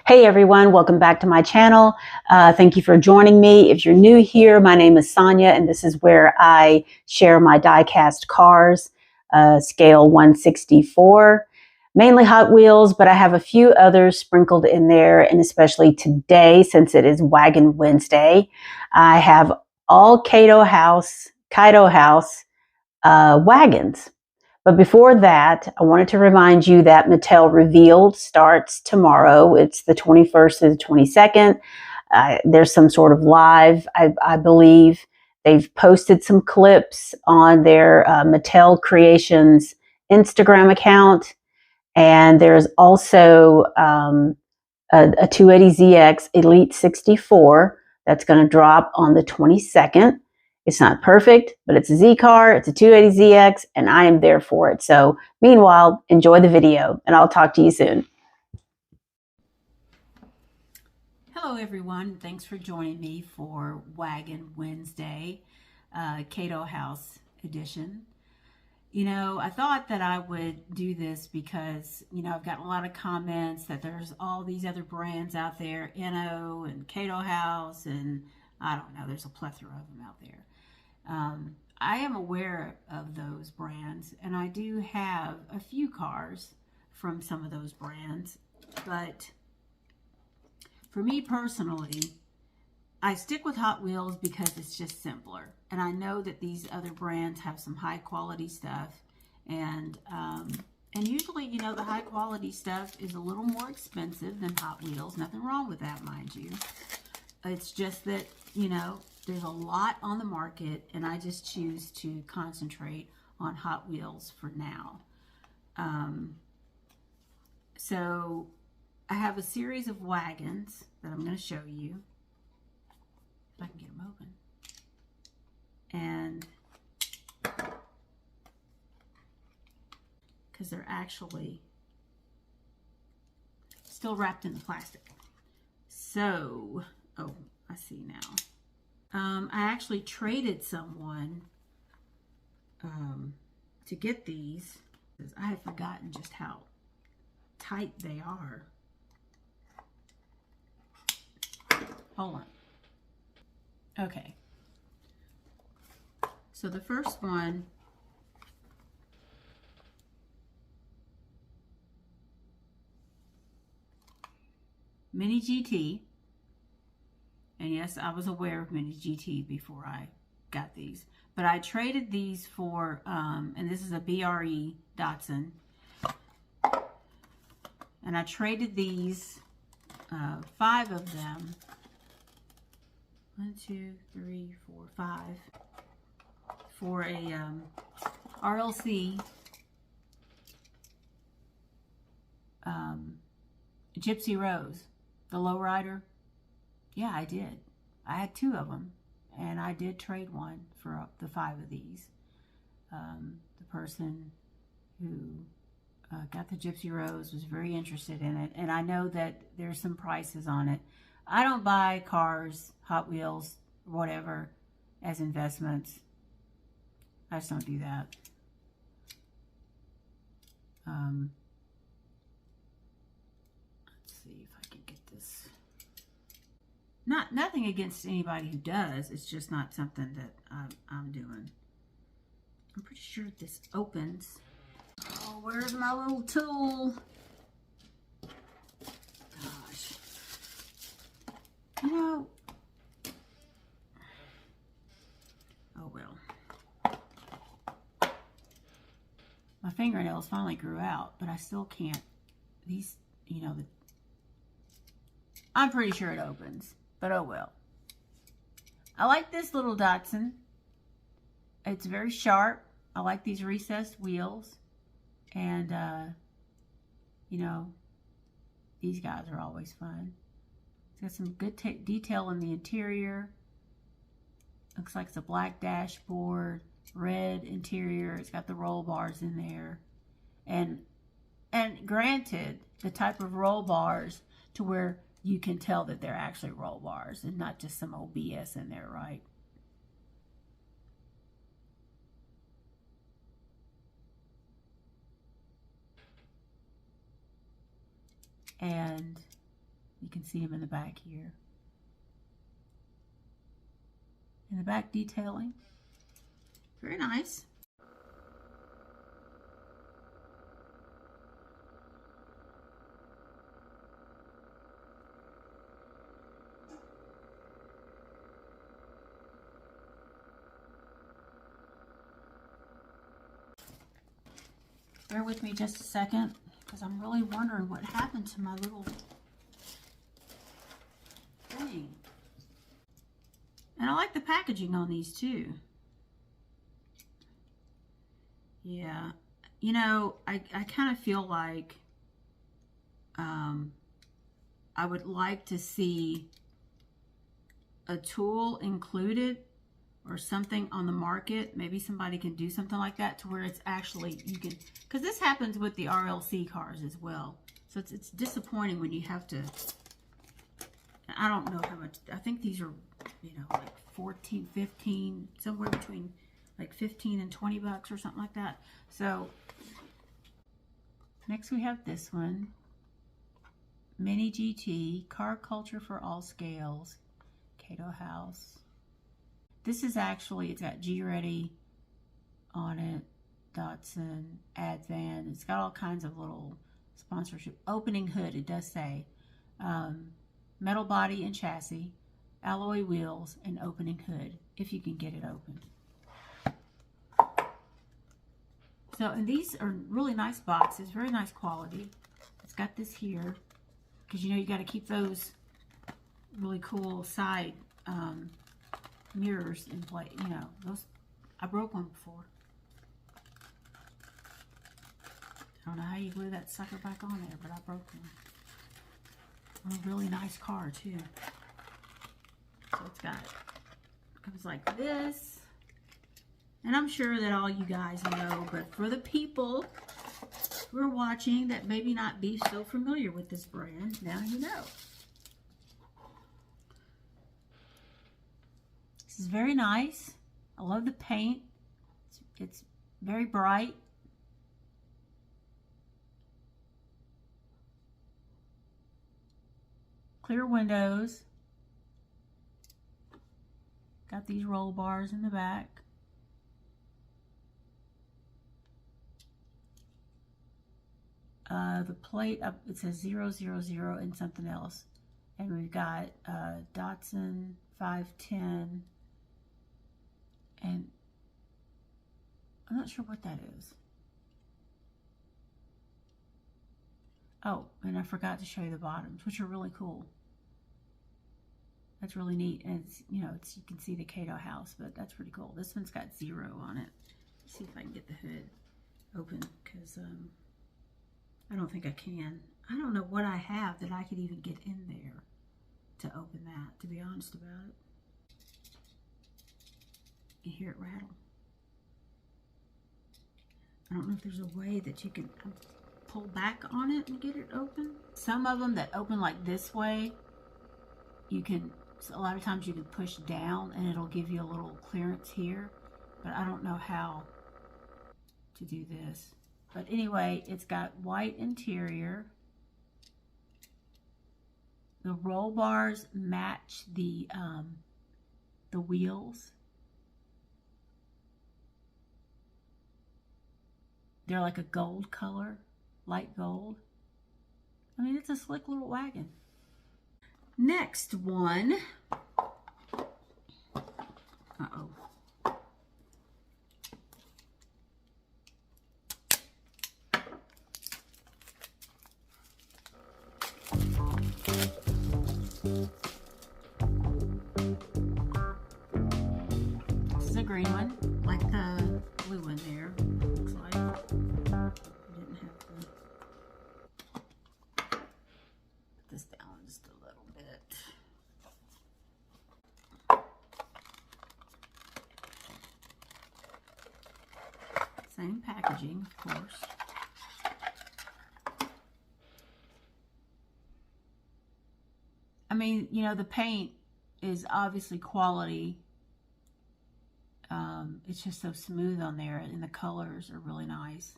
Hey everyone, welcome back to my channel. Thank you for joining me. If you're new here, my name is Sonia and this is where I share my diecast cars, scale 1/64, mainly Hot Wheels, but I have a few others sprinkled in there, and especially today since it is Wagon Wednesday, I have all Kaido House wagons. But before that, I wanted to remind you that Mattel Revealed starts tomorrow. It's the 21st to the 22nd. There's some sort of live, I believe. They've posted some clips on their Mattel Creations Instagram account. And there's also a 280ZX Elite 64 that's going to drop on the 22nd. It's not perfect, but it's a Z car, it's a 280ZX, and I am there for it. So meanwhile, enjoy the video, and I'll talk to you soon. Hello everyone, thanks for joining me for Wagon Wednesday, Kaido House edition. You know, I thought that I would do this because, you know, I've gotten a lot of comments that there's all these other brands out there, Inno and Kaido House, and I don't know, there's a plethora of them out there. I am aware of those brands, and I do have a few cars from some of those brands, but for me personally, I stick with Hot Wheels because it's just simpler. And I know that these other brands have some high quality stuff. And usually, you know, the high quality stuff is a little more expensive than Hot Wheels. Nothing wrong with that, mind you. It's just that, you know, there's a lot on the market, and I just choose to concentrate on Hot Wheels for now. So I have a series of wagons that I'm going to show you. If I can get them open. And because they're actually still wrapped in the plastic. So, oh, I see now. I actually traded someone to get these because I had forgotten just how tight they are. Hold on. Okay. So the first one Mini GT. And yes, I was aware of Mini GT before I got these. But I traded these for, and this is a BRE Datsun. And I traded these, 5 of them. 1, 2, 3, 4, 5. For a RLC Gypsy Rose, the lowrider. Yeah, I did. I had 2 of them, and I did trade one for the 5 of these. The person who got the Gypsy Rose was very interested in it, and I know that there's some prices on it. I don't buy cars, Hot Wheels, whatever, as investments. I just don't do that. Let's see if I can get this. Nothing against anybody who does. It's just not something that I'm doing. I'm pretty sure this opens. Oh, where's my little tool? Gosh. You know. Oh well. My fingernails finally grew out, but I still can't. These, you know, I'm pretty sure it opens, but oh well. I like this little Datsun. It's very sharp. I like these recessed wheels. And, you know, these guys are always fun. It's got some good detail in the interior. Looks like it's a black dashboard. Red interior. It's got the roll bars in there, and granted, the type of roll bars to where you can tell that they're actually roll bars and not just some old BS in there, right? And You can see them in the back here. In the back detailing. Very nice. Bear with me just a second, because I'm really wondering what happened to my little thing. And I like the packaging on these too. Yeah, you know, I kind of feel like I would like to see a tool included or something on the market. Maybe somebody can do something like that to where it's actually, you can, because this happens with the RLC cars as well. So it's disappointing when you have to, I don't know how much, I think these are, you know, like 14, 15, somewhere between like 15 and 20 bucks or something like that. So next we have this one, Mini GT, Car Culture for All Scales, Kaido House. This is actually, it's got G-Ready on it, Datsun, Advan. It's got all kinds of little sponsorship. Opening hood, it does say. Metal body and chassis, alloy wheels, and opening hood, if you can get it open. So, and these are really nice boxes, very nice quality. It's got this here, because you know you got to keep those really cool side mirrors in place. You know, those, I broke one before. I don't know how you glue that sucker back on there, but I broke one. A really nice car too. So it's got, it comes like this. And I'm sure that all you guys know, but for the people who are watching that maybe not be so familiar with this brand, now you know. This is very nice. I love the paint. It's very bright. Clear windows. Got these roll bars in the back. The plate up, it says 000 and something else. And we've got Datsun 510. And I'm not sure what that is. Oh, and I forgot to show you the bottoms, which are really cool. That's really neat. And it's, you know, it's, you can see the Kaido house, but that's pretty cool. This one's got 0 on it. Let's see if I can get the hood open, because I don't think I can. I don't know what I have that I could even get in there to open that, to be honest about it. You hear it rattle. I don't know if there's a way that you can pull back on it and get it open. Some of them that open like this way, you can, a lot of times you can push down and it'll give you a little clearance here, but I don't know how to do this. But anyway, it's got white interior. The roll bars match the wheels. They're like a gold color, light gold. I mean, it's a slick little wagon. Next one. Uh-oh. This is a green one, like the blue one there. Looks like I didn't have to put this down just a little bit. Same packaging, of course. I mean, you know, the paint is obviously quality. It's just so smooth on there, and the colors are really nice.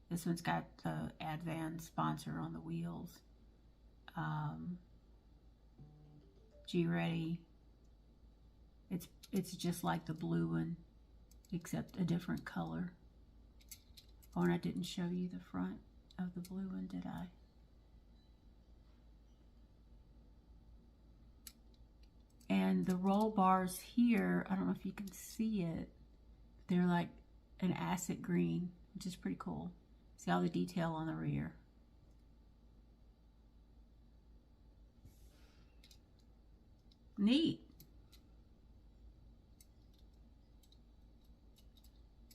This one's got the Advan sponsor on the wheels. G Ready. It's just like the blue one, except a different color. Oh, and I didn't show you the front of the blue one, did I? And the roll bars here, I don't know if you can see it, they're like an acid green, which is pretty cool. See all the detail on the rear. Neat.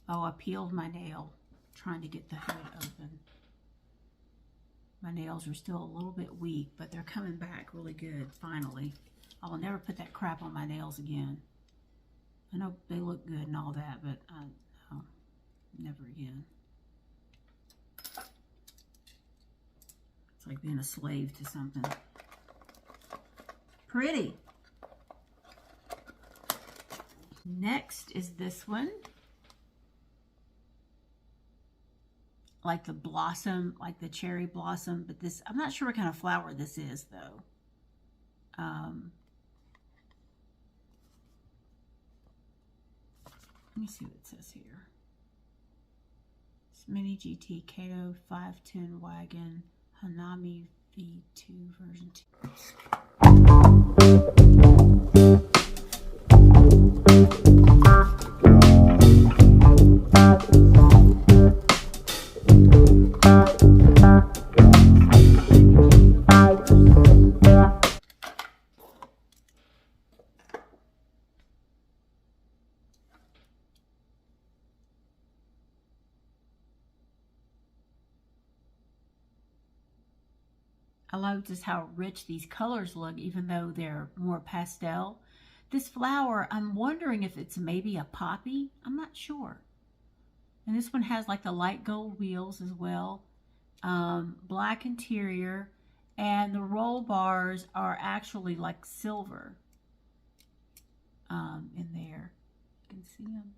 Oh, I peeled my nail trying to get the hood open. My nails are still a little bit weak, but they're coming back really good, finally. I'll never put that crap on my nails again. I know they look good and all that, but no, never again. It's like being a slave to something. Pretty. Next is this one. Like the blossom, like the cherry blossom, but this, I'm not sure what kind of flower this is though. Let me see what it says here. It's Mini GT Kaido 510 Wagon Hanami V2 version 2. I love just how rich these colors look, even though they're more pastel. This flower, I'm wondering if it's maybe a poppy. I'm not sure. And this one has like the light gold wheels as well. Black interior. And the roll bars are actually like silver in there. You can see them.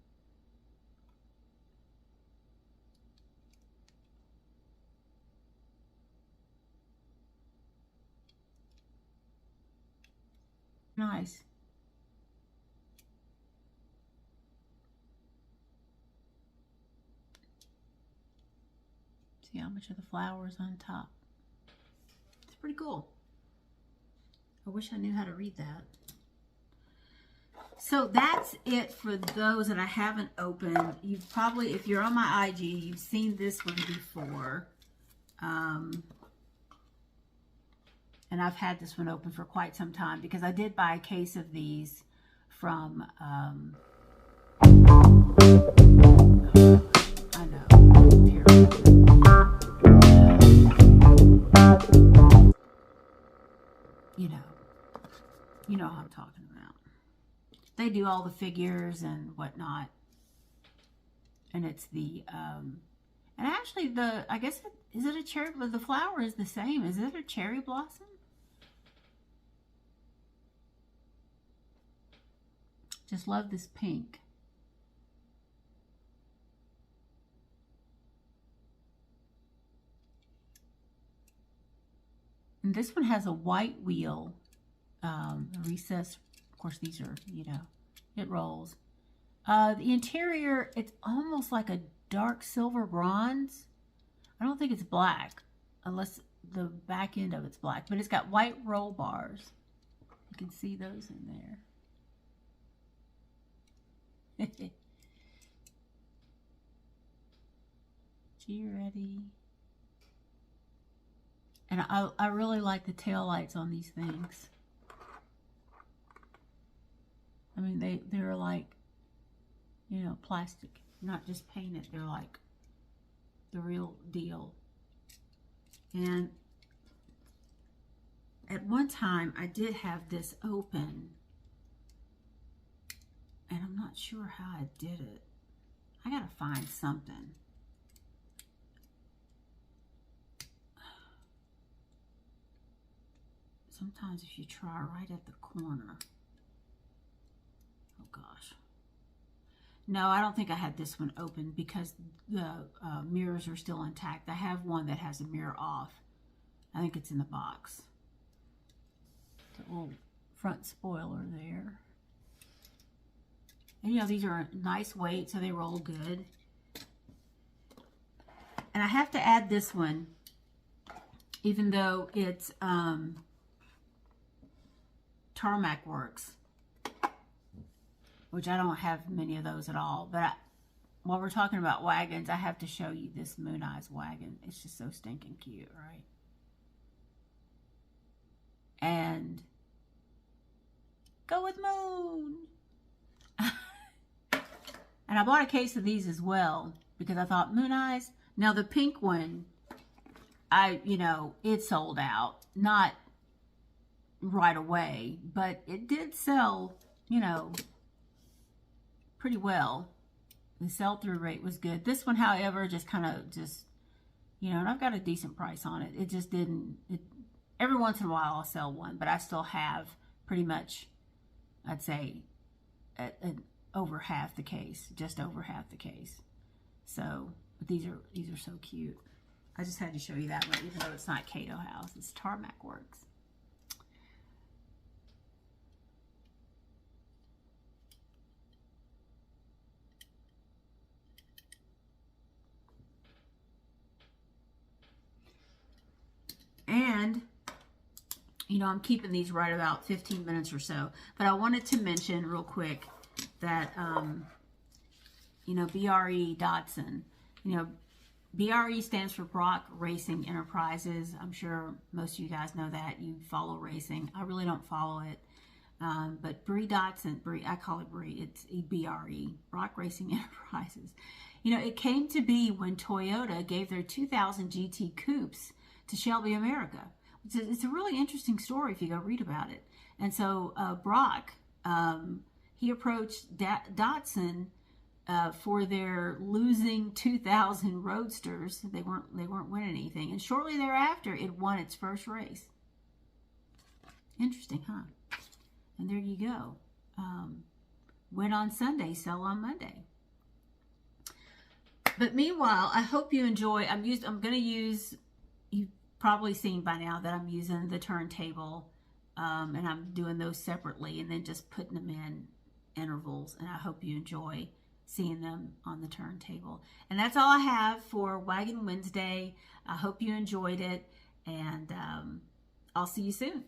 Nice. See how much of the flowers on top. It's pretty cool. I wish I knew how to read that. So that's it for those that I haven't opened. You've probably, if you're on my IG, you've seen this one before. And I've had this one open for quite some time because I did buy a case of these from, I know, here. You know how I'm talking about. They do all the figures and whatnot. And it's the, and actually I guess, is it a cherry, but the flower is the same. Is it a cherry blossom? Just love this pink. And this one has a white wheel, recess. Of course, these are, it rolls. The interior, it's almost like a dark silver bronze. I don't think it's black, unless the back end of it's black, but it's got white roll bars. You can see those in there. G Ready. And I really like the tail lights on these things. I mean, they're like, plastic, not just painted. They're like the real deal. And at one time, I did have this open. And I'm not sure how I did it. I gotta find something. Sometimes if you try right at the corner. Oh gosh. No, I don't think I had this one open because the mirrors are still intact. I have one that has a mirror off. I think it's in the box. The little front spoiler there. And you know, these are nice weight, so they roll good. And I have to add this one, even though it's Tarmac Works, which I don't have many of those at all. But while we're talking about wagons, I have to show you this Moon Eyes wagon. It's just so stinking cute, right? And go with Moon. And I bought a case of these as well because I thought Moon Eyes. Now the pink one, it sold out. Not right away, but it did sell, pretty well. The sell-through rate was good. This one, however, just kind of and I've got a decent price on it. It just didn't, every once in a while I'll sell one, but I still have pretty much, I'd say, over half the case, just over half the case. So, but these are so cute. I just had to show you that one, even though it's not Kaido House, it's Tarmac Works. And, I'm keeping these right about 15 minutes or so. But I wanted to mention real quick that, BRE Datsun, BRE stands for Brock Racing Enterprises. I'm sure most of you guys know that. You follow racing. I really don't follow it. But Brie Datsun, I call it Brie. It's BRE, Brock Racing Enterprises. It came to be when Toyota gave their 2000 GT Coupes to Shelby America. It's a really interesting story if you go read about it. And so Brock, he approached Datsun for their losing 2000 Roadsters. They weren't winning anything. And shortly thereafter, it won its first race. Interesting, huh? And there you go. Win on Sunday, sell on Monday. But meanwhile, I hope you enjoy. I'm going to use. You've probably seen by now that I'm using the turntable, and I'm doing those separately, and then just putting them in intervals. And I hope you enjoy seeing them on the turntable. And that's all I have for Wagon Wednesday. I hope you enjoyed it, and I'll see you soon.